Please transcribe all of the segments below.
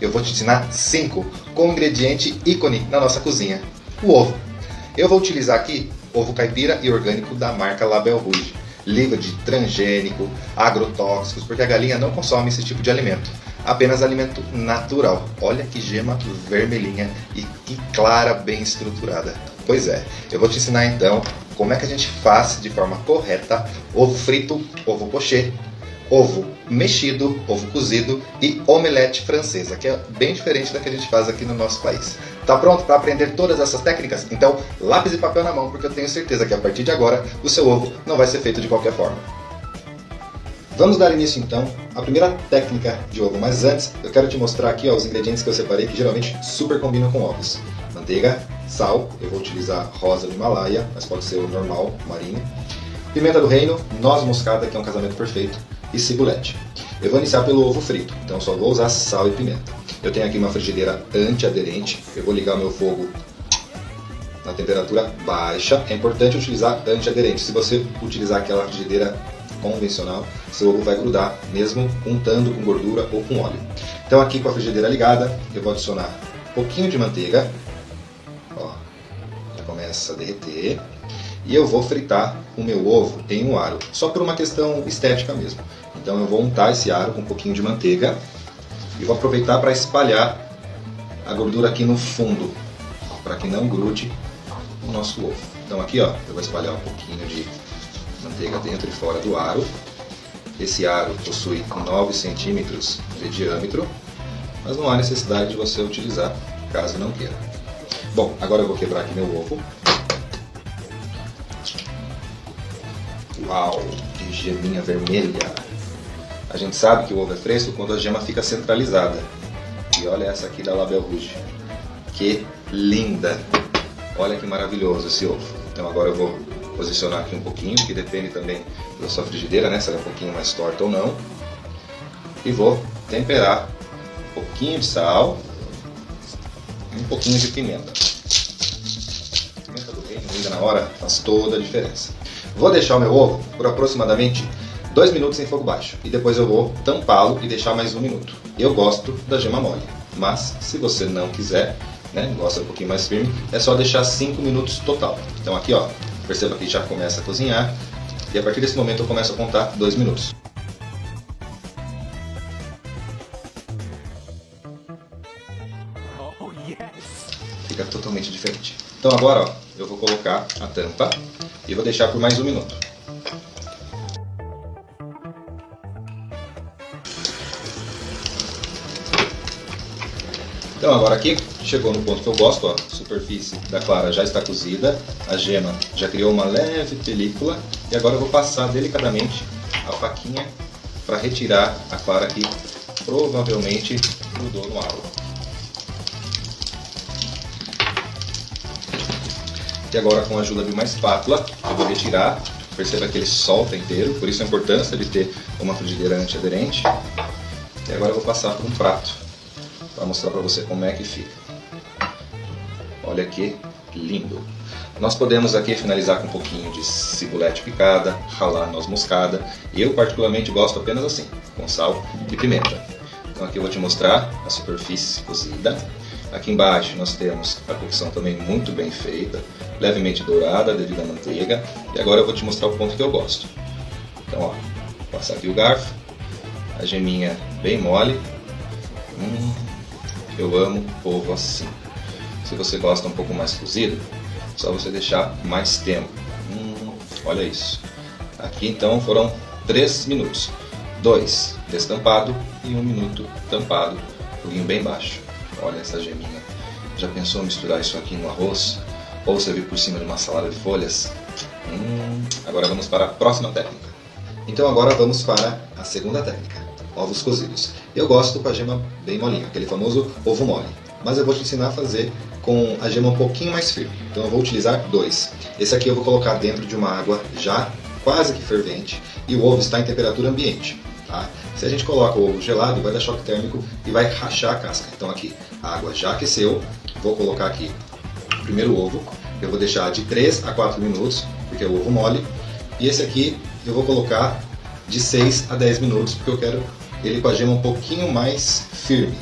eu vou te ensinar 5 com um ingrediente ícone na nossa cozinha, o ovo. Eu vou utilizar aqui ovo caipira e orgânico da marca Label Rouge, livre de transgênico, agrotóxicos, porque a galinha não consome esse tipo de alimento, apenas alimento natural. Olha que gema vermelhinha e que clara, bem estruturada. Pois é, eu vou te ensinar então como é que a gente faz de forma correta ovo frito, ovo pochê, ovo mexido, ovo cozido e omelete francesa, que é bem diferente da que a gente faz aqui no nosso país. Tá pronto para aprender todas essas técnicas? Então, lápis e papel na mão, porque eu tenho certeza que a partir de agora o seu ovo não vai ser feito de qualquer forma. Vamos dar início então à primeira técnica de ovo, mas antes eu quero te mostrar aqui os ingredientes que eu separei que geralmente super combinam com ovos. Manteiga, sal, eu vou utilizar rosa do Himalaia, mas pode ser o normal, marinho. Pimenta do reino, noz moscada, que é um casamento perfeito, e cibulete. Eu vou iniciar pelo ovo frito, então só vou usar sal e pimenta. Eu tenho aqui uma frigideira antiaderente, eu vou ligar o meu fogo na temperatura baixa. É importante utilizar antiaderente. Se você utilizar aquela frigideira convencional, seu ovo vai grudar, mesmo untando com gordura ou com óleo. Então aqui com a frigideira ligada, eu vou adicionar um pouquinho de manteiga. Ó, já começa a derreter. E eu vou fritar o meu ovo em um aro, só por uma questão estética mesmo. Então eu vou untar esse aro com um pouquinho de manteiga e vou aproveitar para espalhar a gordura aqui no fundo, para que não grude o nosso ovo. Então aqui ó, eu vou espalhar um pouquinho de manteiga dentro e fora do aro. Esse aro possui 9 centímetros de diâmetro, mas não há necessidade de você utilizar caso não queira. Bom, agora eu vou quebrar aqui meu ovo. Uau, que geminha vermelha! A gente sabe que o ovo é fresco quando a gema fica centralizada. E olha essa aqui da Label Rouge. Que linda! Olha que maravilhoso esse ovo. Então agora eu vou posicionar aqui um pouquinho, que depende também da sua frigideira, né? Se ela é um pouquinho mais torta ou não. E vou temperar um pouquinho de sal e um pouquinho de pimenta. A pimenta do reino, ainda na hora, faz toda a diferença. Vou deixar o meu ovo por aproximadamente 2 minutos em fogo baixo e depois eu vou tampá-lo e deixar mais 1 minuto. Eu gosto da gema mole, mas se você não quiser, né, gosta um pouquinho mais firme, é só deixar 5 minutos total. Então aqui ó, perceba que já começa a cozinhar e a partir desse momento eu começo a contar 2 minutos. Oh, yes. Fica totalmente diferente. Então agora ó, eu vou colocar a tampa e vou deixar por mais 1 minuto. Então agora aqui chegou no ponto que eu gosto, ó, a superfície da clara já está cozida, a gema já criou uma leve película e agora eu vou passar delicadamente a faquinha para retirar a clara que provavelmente grudou no aro. E agora com a ajuda de uma espátula eu vou retirar, perceba que ele solta inteiro, por isso a importância de ter uma frigideira antiaderente. E agora eu vou passar por um prato para mostrar para você como é que fica. Olha que lindo! Nós podemos aqui finalizar com um pouquinho de cibulete picada, ralar noz moscada. Eu particularmente gosto apenas assim, com sal e pimenta. Então aqui eu vou te mostrar a superfície cozida. Aqui embaixo nós temos a cocção também muito bem feita, levemente dourada devido à manteiga. E agora eu vou te mostrar o ponto que eu gosto. Então ó, vou passar aqui o garfo, a geminha bem mole. Eu amo ovo assim. Se você gosta um pouco mais cozido, só você deixar mais tempo. Olha isso. Aqui então foram 3 minutos. 2 destampado e 1 minuto tampado, foguinho bem baixo. Olha essa geminha. Já pensou misturar isso aqui no arroz? Ou servir por cima de uma salada de folhas? Agora vamos para a próxima técnica. Então agora vamos para a segunda técnica. Ovos cozidos. Eu gosto com a gema bem molinha, aquele famoso ovo mole. Mas eu vou te ensinar a fazer com a gema um pouquinho mais firme. Então eu vou utilizar 2. Esse aqui eu vou colocar dentro de uma água já quase que fervente e o ovo está em temperatura ambiente. Tá? Se a gente coloca o ovo gelado, vai dar choque térmico e vai rachar a casca. Então aqui a água já aqueceu, vou colocar aqui o primeiro ovo. Eu vou deixar de 3 a 4 minutos, porque é o ovo mole. E esse aqui eu vou colocar de 6 a 10 minutos, porque eu quero ele com a gema um pouquinho mais firme.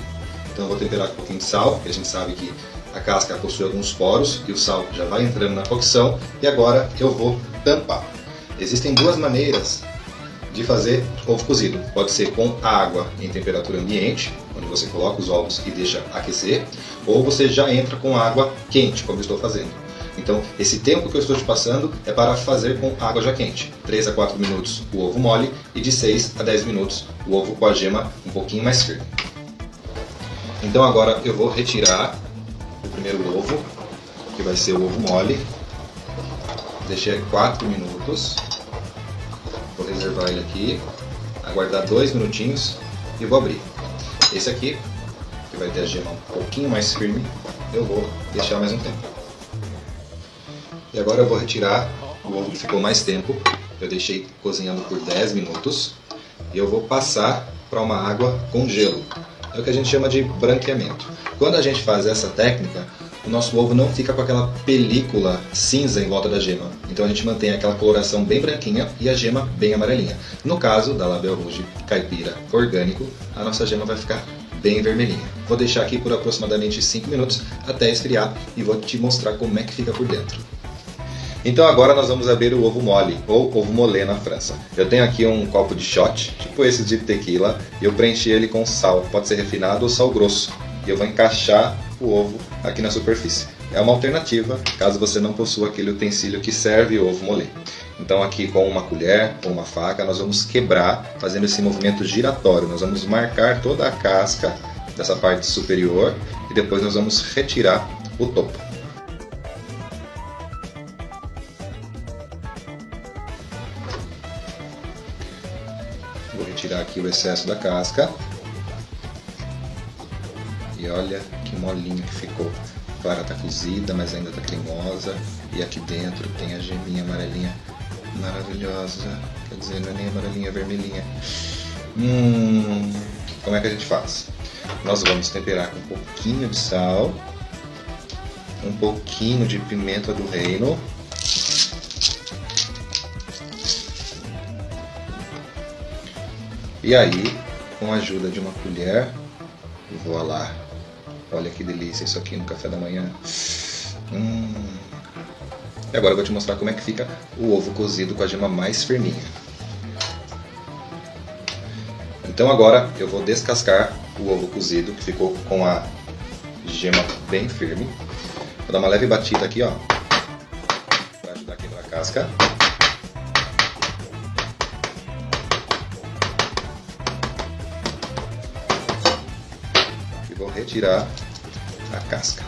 Então eu vou temperar com um pouquinho de sal, porque a gente sabe que a casca possui alguns poros e o sal já vai entrando na cocção. E agora eu vou tampar. Existem duas maneiras de fazer ovo cozido. Pode ser com água em temperatura ambiente, onde você coloca os ovos e deixa aquecer, ou você já entra com água quente, como eu estou fazendo. Então, esse tempo que eu estou te passando é para fazer com água já quente. 3 a 4 minutos o ovo mole e de 6 a 10 minutos o ovo com a gema um pouquinho mais firme. Então agora eu vou retirar o primeiro ovo, que vai ser o ovo mole. Deixei 4 minutos. Vou reservar ele aqui, aguardar 2 minutinhos e vou abrir. Esse aqui, que vai ter a gema um pouquinho mais firme, eu vou deixar mais um tempo. E agora eu vou retirar o ovo que ficou mais tempo. Eu deixei cozinhando por 10 minutos. E eu vou passar para uma água com gelo. É o que a gente chama de branqueamento. Quando a gente faz essa técnica, o nosso ovo não fica com aquela película cinza em volta da gema. Então a gente mantém aquela coloração bem branquinha e a gema bem amarelinha. No caso da Label Rouge caipira orgânico, a nossa gema vai ficar bem vermelhinha. Vou deixar aqui por aproximadamente 5 minutos até esfriar e vou te mostrar como é que fica por dentro. Então agora nós vamos abrir o ovo mole, ou ovo molê na França. Eu tenho aqui um copo de shot, tipo esse de tequila, e eu preenchi ele com sal, pode ser refinado ou sal grosso. E eu vou encaixar o ovo aqui na superfície. É uma alternativa, caso você não possua aquele utensílio que serve o ovo molê. Então aqui com uma colher ou uma faca nós vamos quebrar, fazendo esse movimento giratório. Nós vamos marcar toda a casca dessa parte superior e depois nós vamos retirar o topo. Vou retirar aqui o excesso da casca. E olha que molinho que ficou. A clara está cozida, mas ainda está cremosa. E aqui dentro tem a geminha amarelinha maravilhosa. Quer dizer, não é nem amarelinha, é vermelhinha. Como é que a gente faz? Nós vamos temperar com um pouquinho de sal, um pouquinho de pimenta do reino, e aí, com a ajuda de uma colher, vou lá. Olha que delícia isso aqui no café da manhã. E agora eu vou te mostrar como é que fica o ovo cozido com a gema mais firminha. Então agora eu vou descascar o ovo cozido, que ficou com a gema bem firme. Vou dar uma leve batida aqui, ó, para ajudar a quebrar a casca. E vou retirar a casca.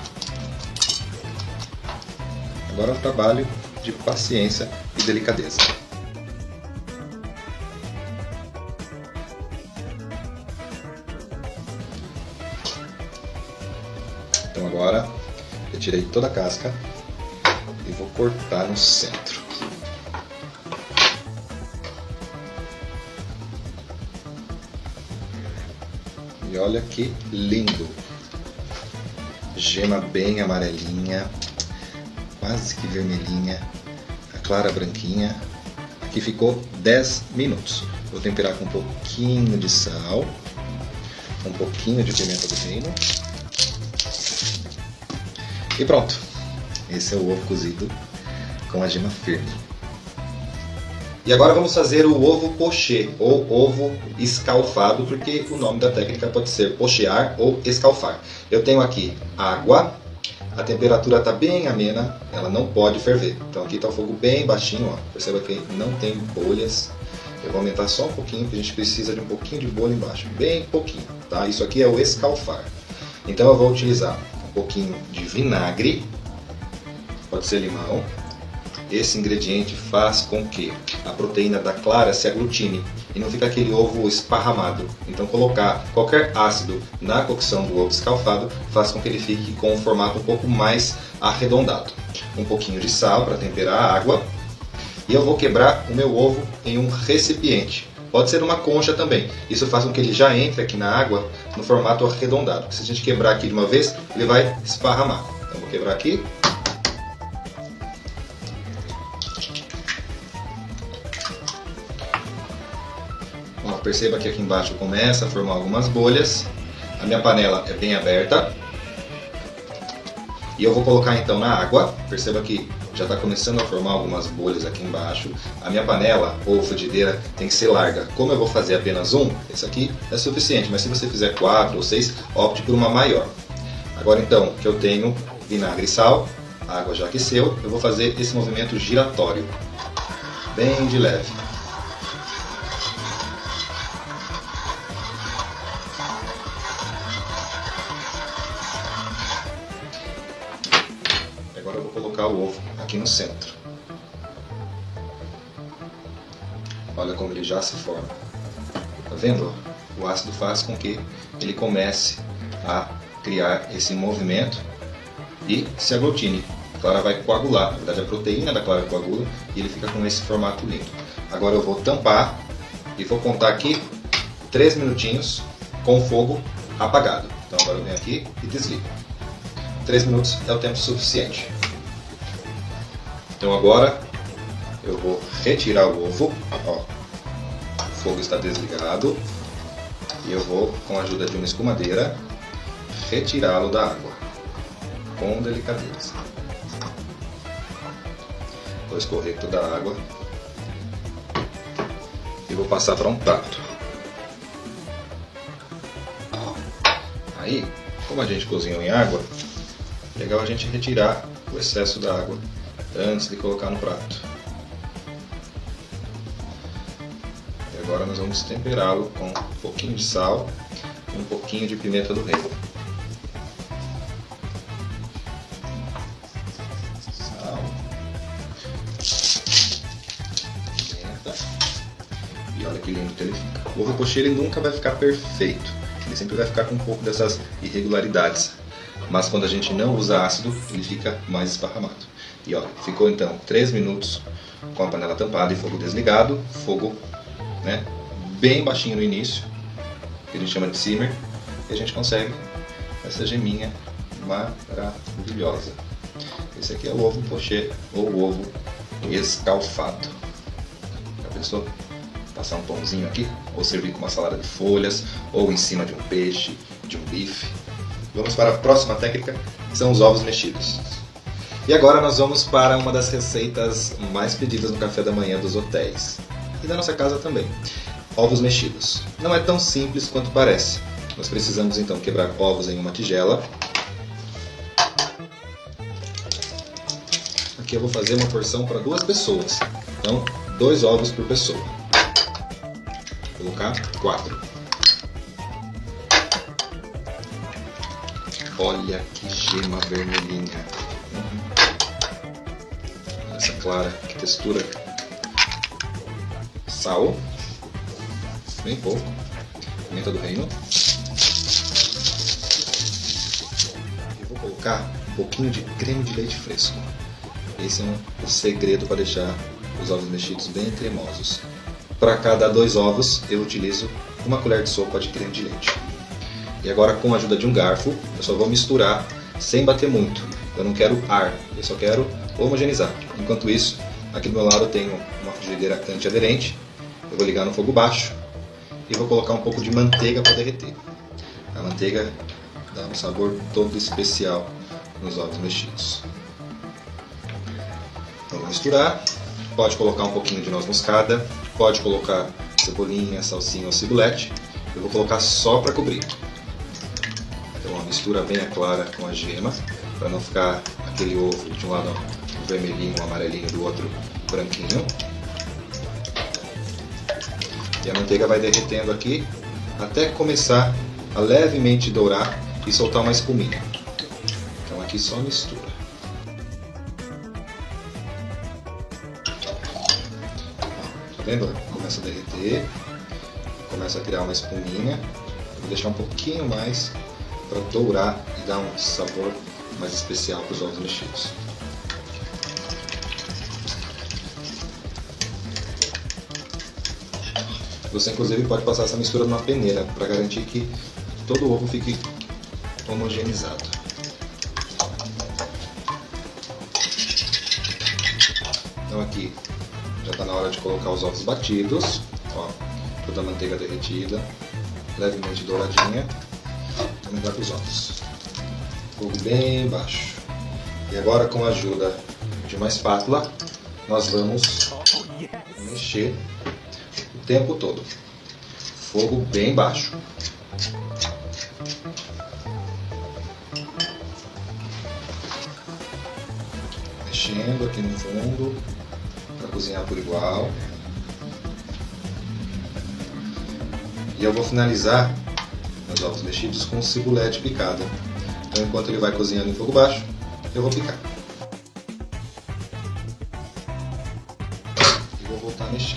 Agora é um trabalho de paciência e delicadeza. Então agora eu tirei toda a casca e vou cortar no centro. E olha que lindo! Gema bem amarelinha, quase que vermelhinha, a clara branquinha. Aqui ficou 10 minutos. Vou temperar com um pouquinho de sal, um pouquinho de pimenta do reino. E pronto, esse é o ovo cozido com a gema firme. E agora vamos fazer o ovo poché, ou ovo escalfado, porque o nome da técnica pode ser pochear ou escalfar. Eu tenho aqui água, a temperatura está bem amena, ela não pode ferver. Então aqui está o fogo bem baixinho, ó. Perceba que não tem bolhas. Eu vou aumentar só um pouquinho, porque a gente precisa de um pouquinho de bolha embaixo, bem pouquinho, tá? Isso aqui é o escalfar. Então eu vou utilizar um pouquinho de vinagre, pode ser limão. Esse ingrediente faz com que a proteína da clara se aglutine e não fica aquele ovo esparramado. Então colocar qualquer ácido na cocção do ovo escalfado faz com que ele fique com um formato um pouco mais arredondado. Um pouquinho de sal para temperar a água. E eu vou quebrar o meu ovo em um recipiente. Pode ser uma concha também. Isso faz com que ele já entre aqui na água no formato arredondado. Porque se a gente quebrar aqui de uma vez, ele vai esparramar. Então vou quebrar aqui. Ó, perceba que aqui embaixo começa a formar algumas bolhas. A minha panela é bem aberta. E eu vou colocar então na água. Perceba que já está começando a formar algumas bolhas aqui embaixo. A minha panela ou frigideira tem que ser larga. Como eu vou fazer apenas um, esse aqui é suficiente. Mas se você fizer 4 ou 6, opte por uma maior. Agora então, que eu tenho vinagre e sal, a água já aqueceu, eu vou fazer esse movimento giratório, bem de leve. Agora eu vou colocar o ovo aqui no centro. Olha como ele já se forma. Tá vendo? O ácido faz com que ele comece a criar esse movimento e se aglutine. A clara vai coagular, na verdade a proteína da clara coagula e ele fica com esse formato lindo. Agora eu vou tampar e vou contar aqui 3 minutinhos com o fogo apagado. Então agora eu venho aqui e desligo. 3 minutos é o tempo suficiente. Então agora eu vou retirar o ovo. Ó, o fogo está desligado e eu vou, com a ajuda de uma escumadeira, retirá-lo da água com delicadeza. Vou escorrer toda a água e vou passar para um prato. Aí, como a gente cozinhou em água, é legal a gente retirar o excesso da água antes de colocar no prato. E agora nós vamos temperá-lo com um pouquinho de sal e um pouquinho de pimenta do reino. Sal, pimenta. E olha que lindo que ele fica. O ovo pochê ele nunca vai ficar perfeito. Ele sempre vai ficar com um pouco dessas irregularidades. Mas quando a gente não usa ácido, ele fica mais esparramado. E ó, ficou então 3 minutos com a panela tampada e fogo desligado. Fogo, né, bem baixinho no início, que a gente chama de simmer. E a gente consegue essa geminha maravilhosa. Esse aqui é o ovo pochê ou o ovo escalfado. Já pensou? Passar um pãozinho aqui, ou servir com uma salada de folhas, ou em cima de um peixe, de um bife. Vamos para a próxima técnica, que são os ovos mexidos. E agora nós vamos para uma das receitas mais pedidas no café da manhã dos hotéis. E da nossa casa também. Ovos mexidos. Não é tão simples quanto parece. Nós precisamos então quebrar ovos em uma tigela. Aqui eu vou fazer uma porção para 2 pessoas. Então, 2 ovos por pessoa. Vou colocar 4. Olha que gema vermelhinha. Essa clara, que textura. Sal. Bem pouco. Pimenta do reino. E vou colocar um pouquinho de creme de leite fresco. Esse é o segredo para deixar os ovos mexidos bem cremosos. Para cada 2 ovos eu utilizo 1 colher de sopa de creme de leite. E agora, com a ajuda de um garfo, eu só vou misturar sem bater muito. Eu não quero ar, eu só quero homogeneizar. Enquanto isso, aqui do meu lado eu tenho uma frigideira antiaderente. Eu vou ligar no fogo baixo e vou colocar um pouco de manteiga para derreter. A manteiga dá um sabor todo especial nos ovos mexidos. Vamos misturar. Pode colocar um pouquinho de noz moscada, pode colocar cebolinha, salsinha ou cibolete. Eu vou colocar só para cobrir. Então uma mistura bem clara com a gema, para não ficar aquele ovo de um lado vermelhinho, amarelinho, do outro branquinho. E a manteiga vai derretendo aqui até começar a levemente dourar e soltar uma espuminha. Então aqui só mistura. Tá vendo? Começa a derreter, começa a criar uma espuminha. Vou deixar um pouquinho mais para dourar e dar um sabor mais especial para os ovos mexidos. Você inclusive pode passar essa mistura numa peneira para garantir que todo o ovo fique homogeneizado. Então aqui já está na hora de colocar os ovos batidos. Ó, toda a manteiga derretida, levemente douradinha. Vamos entrar com os ovos. Fogo bem baixo. E agora, com a ajuda de uma espátula, nós vamos mexer o tempo todo. Fogo bem baixo. Mexendo aqui no fundo para cozinhar por igual. E eu vou finalizar meus ovos mexidos com cibulete picada. Então, enquanto ele vai cozinhando em fogo baixo, eu vou picar. E vou voltar a mexer.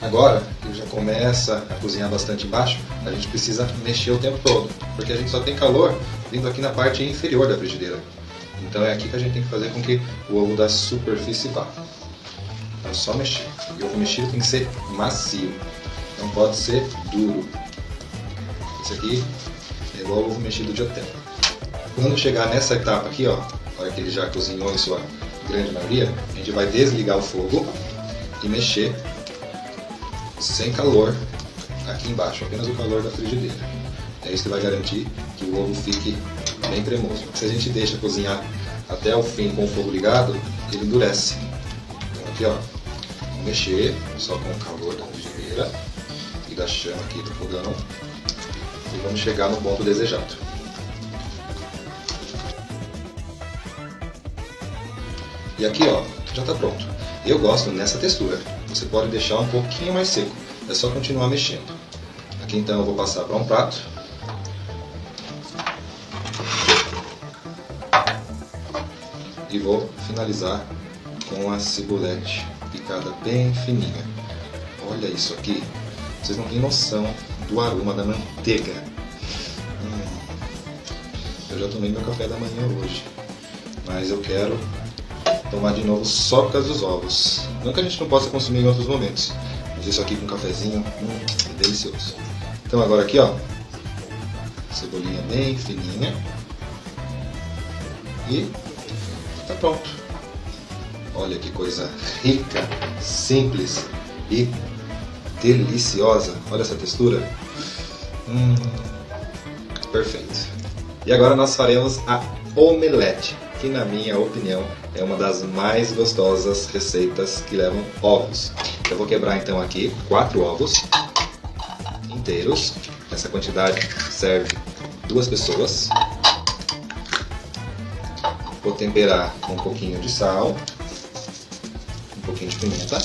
Agora, que já começa a cozinhar bastante embaixo, a gente precisa mexer o tempo todo, porque a gente só tem calor vindo aqui na parte inferior da frigideira. Então é aqui que a gente tem que fazer com que o ovo da superfície vá. É só mexer. E o ovo mexido tem que ser macio, não pode ser duro. Esse aqui é igual ao ovo mexido de hotel. Quando chegar nessa etapa aqui, ó, na hora que ele já cozinhou em sua grande maioria, a gente vai desligar o fogo e mexer sem calor aqui embaixo, apenas o calor da frigideira. É isso que vai garantir que o ovo fique bem cremoso. Se a gente deixa cozinhar até o fim com o fogo ligado, ele endurece. Então aqui, ó, vamos mexer só com o calor da frigideira e da chama aqui do fogão e vamos chegar no ponto desejado. E aqui, ó, já está pronto. Eu gosto nessa textura. Você pode deixar um pouquinho mais seco. É só continuar mexendo. Aqui então eu vou passar para um prato. E vou finalizar com a cibulete picada bem fininha. Olha isso aqui. Vocês não têm noção do aroma da manteiga. Eu já tomei meu café da manhã hoje. Mas eu quero tomar de novo só por causa dos ovos. Não que a gente não possa consumir em outros momentos, mas isso aqui com um cafezinho, é delicioso. Então agora aqui, ó, cebolinha bem fininha e tá pronto. Olha que coisa rica, simples e deliciosa. Olha essa textura. Perfeito. E agora nós faremos a omelete, que na minha opinião é uma das mais gostosas receitas que levam ovos. Eu vou quebrar então aqui 4 ovos inteiros. Essa quantidade serve 2 pessoas. Vou temperar com um pouquinho de sal, um pouquinho de pimenta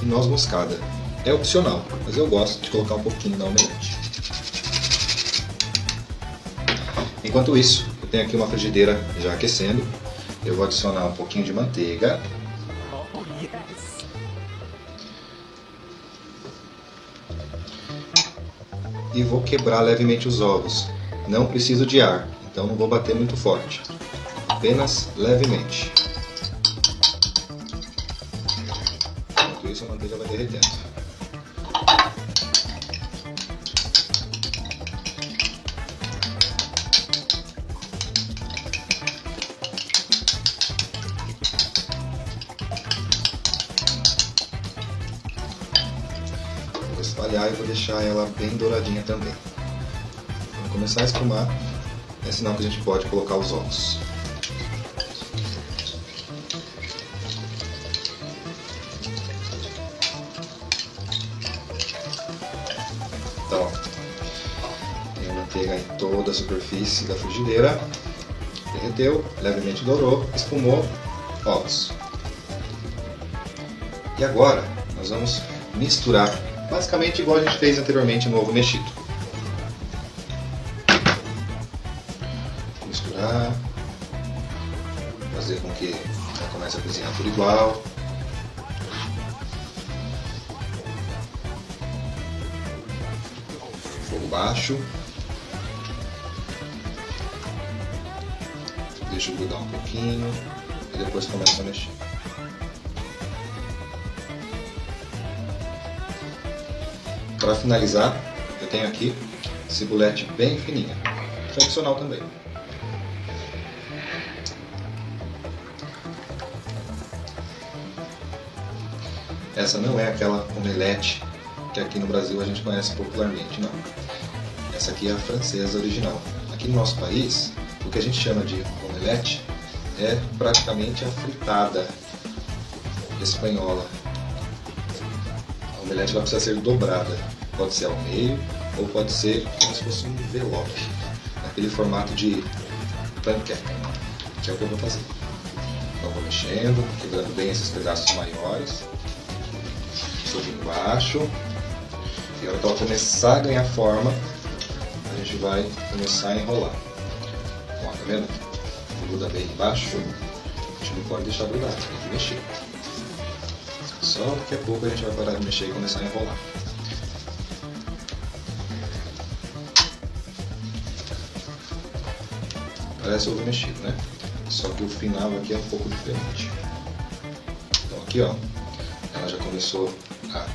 e noz moscada. É opcional, mas eu gosto de colocar um pouquinho na omelete. Enquanto isso, eu tenho aqui uma frigideira já aquecendo. Eu vou adicionar um pouquinho de manteiga. E vou quebrar levemente os ovos. Não preciso de ar, então não vou bater muito forte. Apenas levemente. Enquanto isso, a manteiga vai derretendo. Espalhar e vou deixar ela bem douradinha também. Quando começar a espumar, é sinal que a gente pode colocar os ovos. Então, tem a manteiga em toda a superfície da frigideira. Derreteu, levemente dourou, espumou, ovos. E agora nós vamos misturar. Basicamente igual a gente fez anteriormente no ovo mexido. Misturar. Fazer com que ela comece a cozinhar por igual. Fogo baixo. Deixa grudar um pouquinho. E depois começa a mexer. Para finalizar, eu tenho aqui cibulete bem fininha, tradicional também. essa não é aquela omelete que aqui no Brasil a gente conhece popularmente, não. Essa aqui é a francesa original. Aqui no nosso país, o que a gente chama de omelete é praticamente a fritada espanhola. A omelete ela precisa ser dobrada, pode ser ao meio ou pode ser como se fosse um envelope, aquele formato de panqueca, que é o que eu vou fazer. Então vou mexendo, quebrando bem esses pedaços maiores, sobre embaixo, e a hora que ela começar a ganhar forma, a gente vai começar a enrolar. Ó, tá vendo? Gruda bem embaixo, a gente não pode deixar grudar, tem que mexer. Só daqui a pouco a gente vai parar de mexer e começar a enrolar. Parece ovo mexido, né? Só que o final aqui é um pouco diferente. Então aqui, ó, ela já começou a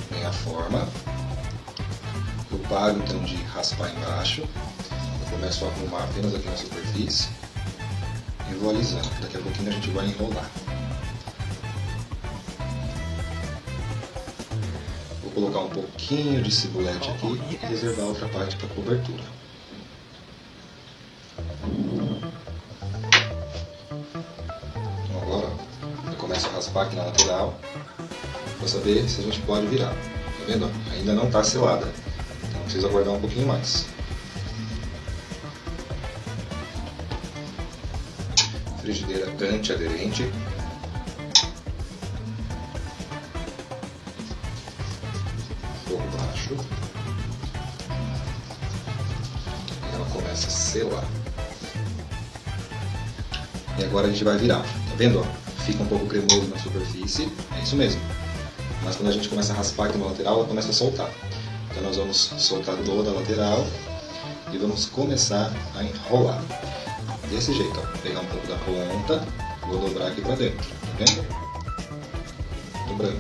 ganhar forma. Eu paro então de raspar embaixo. Eu começo a arrumar apenas aqui na superfície e vou alisando. Daqui a pouquinho a gente vai enrolar. Vou colocar um pouquinho de cibolete aqui e reservar a outra parte para cobertura. Então agora eu começo a raspar aqui na lateral para saber se a gente pode virar. Tá vendo? Ainda não está selada, então precisa aguardar um pouquinho mais. Frigideira antiaderente. Fogo baixo. E ela começa a selar. E agora a gente vai virar. Tá vendo? Ó? Fica um pouco cremoso na superfície. É isso mesmo. Mas quando a gente começa a raspar aqui na lateral, ela começa a soltar. Então nós vamos soltar toda a lateral e vamos começar a enrolar. Desse jeito, ó. Pegar um pouco da ponta, vou dobrar aqui pra dentro. Tá vendo? Dobrando.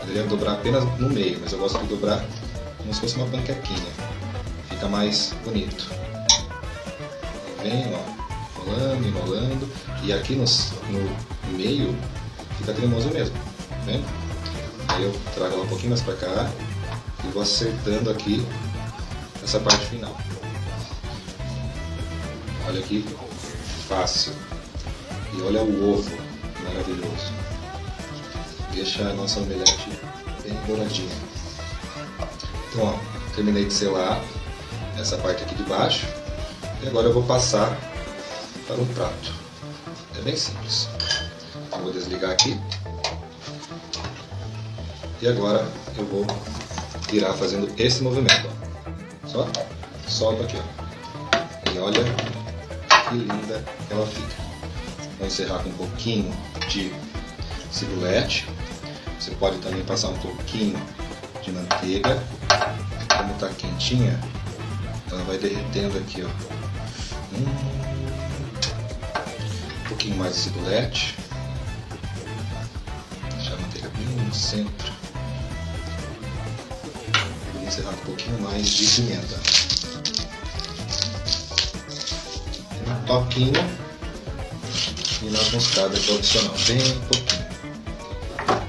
Poderia dobrar apenas no meio, mas eu gosto de dobrar como se fosse uma panquequinha. Fica mais bonito. Vem, ó, enrolando, enrolando. E aqui no meio fica cremoso mesmo. Tá vendo? Aí eu trago ela um pouquinho mais pra cá e vou acertando aqui essa parte final. Olha aqui, fácil. E olha o ovo, maravilhoso. Deixa a nossa omelete bem douradinha. Então, ó, terminei de selar essa parte aqui de baixo. E agora eu vou passar para um prato. É bem simples. Eu vou desligar aqui. E agora eu vou virar fazendo esse movimento. Ó. Só solto aqui, ó. E olha que linda ela fica. Vou encerrar com um pouquinho de cibolete. Você pode também passar um pouquinho de manteiga. Como está quentinha, ela vai derretendo aqui, ó. Um pouquinho mais de cibolete. Deixar a manteiga bem no centro. Vou encerrar com um pouquinho mais de pimenta. Um toquinho e noz moscada que é opcional, bem pouquinho.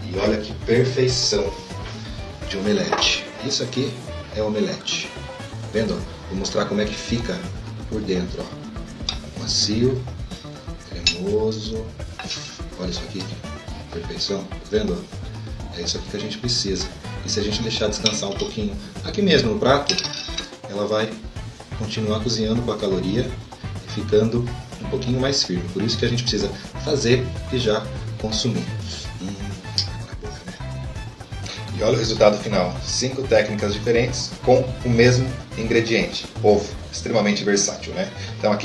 E olha que perfeição de omelete. Isso aqui é omelete. Tá vendo? Vou mostrar como é que fica por dentro, ó. Macio, cremoso. Olha isso aqui, perfeição. Tá vendo? É isso aqui que a gente precisa. E se a gente deixar descansar um pouquinho aqui mesmo no prato, ela vai continuar cozinhando com a caloria e ficando um pouquinho mais firme. Por isso que a gente precisa fazer e já consumir. E olha o resultado final. 5 técnicas diferentes com o mesmo ingrediente, ovo. Extremamente versátil, né? Então aqui